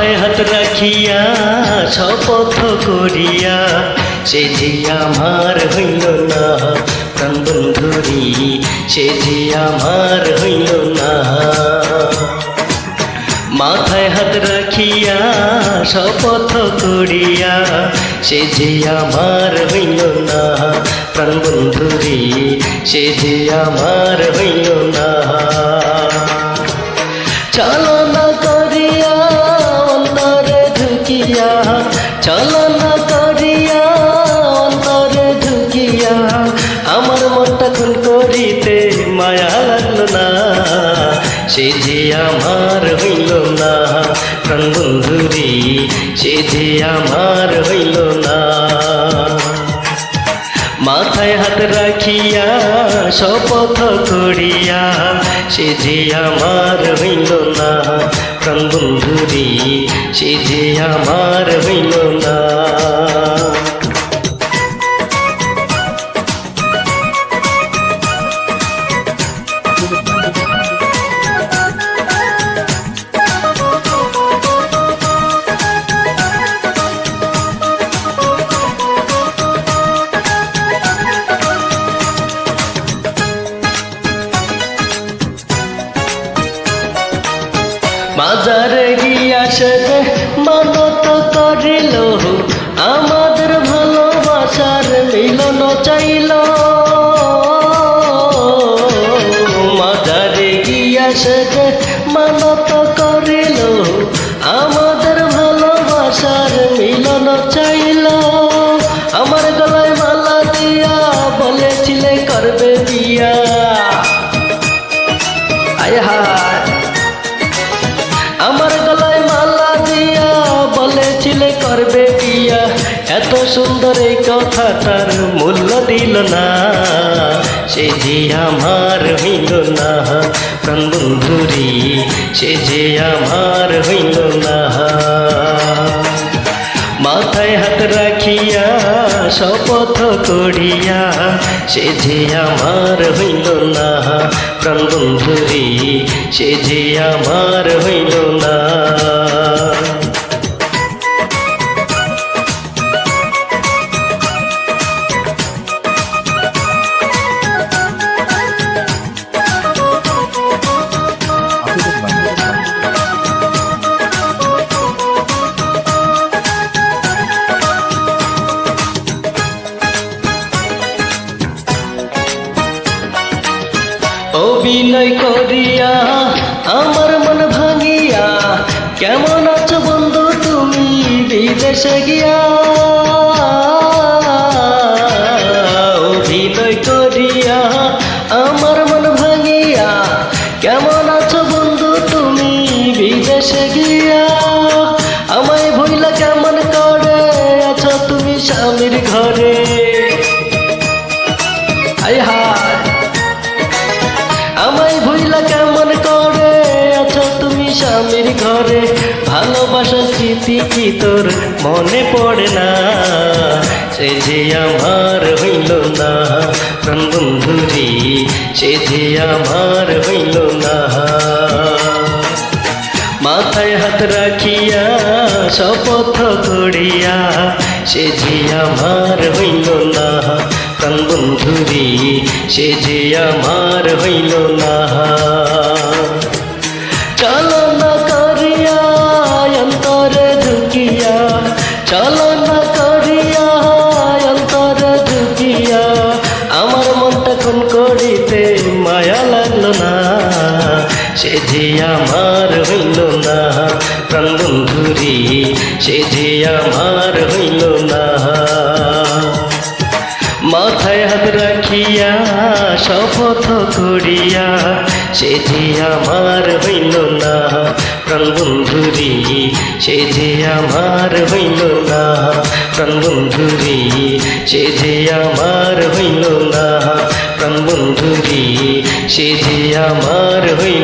মাথায় হাত রাখিয়া শপথ করিয়া সে যে আমার হইল না প্রাণ বন্ধুরি, সে যে আমার হইল না। মাথায় হাত রাখিয়া শপথ করিয়া সে যে আমার হইল না প্রাণ বন্ধুরি, সে যে আমার হইল না। চালনা করিয়া অন্তরে ঢুকিয়া, চালনা করিয়া অন্তরে ঢুকিয়া আমার মনটা খুন করিতে মায়া লাগলো না, সে যে আমার হইল না প্রাণ বন্ধুরি, সে যে আমার হইল না। মাথায় হাত রাখিয়া শপথ করিয়া সে যে আমার হইল না প্রাণ বন্ধুরি, সে যে আমার হইল না। বাজারে গিয়া সে যে মানত করিল আমাদের ভালোবাসার মিলন চাইল, বাজারে গিয়া সে যে মানত করিল আমাদের ভালোবাসার মিলন চাইল। আমার গলায় মালা দিয়া বলেছিলে করবে বিয়া, আয় হায় আমার গলায় মালা দিয়া বলেছিলে করবে বিয়া, এত সুন্দর এই কথা তার মূল্য দিল না, সে যে আমার হইল না প্রাণ বন্ধুরি, সে যে আমার হইল না। মাথায় হাত রাখিয়া শপথ করিয়া সে যে আমার হইল না প্রাণ বন্ধুরি, সে যে আমার হইল না। অভিনয় করিয়া আমার মন ভাঙিয়া কেমন আছো বন্ধু তুমি বিদেশে গিয়া, অভিনয় করিয়া আমার মন ভাঙিয়া কেমন আছো বন্ধু তুমি বিদেশে গিয়া। আমায় ভুইলা কেমন করে আছো তুমি স্বামীর ঘরে, আয় হায় আমায় ভুইলা কেমন করে আছো তুমি স্বামীর ঘরে। ভালোবাসা স্মৃতি কি তোর মনে পড়ে না, সে যে আমার হইল না প্রাণ বন্ধুরি, সে যে আমার হইল না। মাথায় হাত রাখিয়া শপথ করিয়া সে যে আমার হইল না প্রাণ বন্ধুরি, সে যে আমার হইল না। চালনা করিয়া অন্তরে ঢুকিয়া, চালনা করিয়া অন্তরে ঢুকিয়া আমার মনটা খুন করিতে মায়া লাগলো না, সে যে আমার হইল না প্রাণ বন্ধুরি, সে যে আমার হইল না। মাথায় হাত রাখিয়া শপথ করিয়া সে যে আমার হইল না প্রাণ বন্ধুরি, সে যে আমার হইল না প্রাণ বন্ধুরি, সে যে আমার হইল না প্রাণ বন্ধুরি, সে যে আমার হইল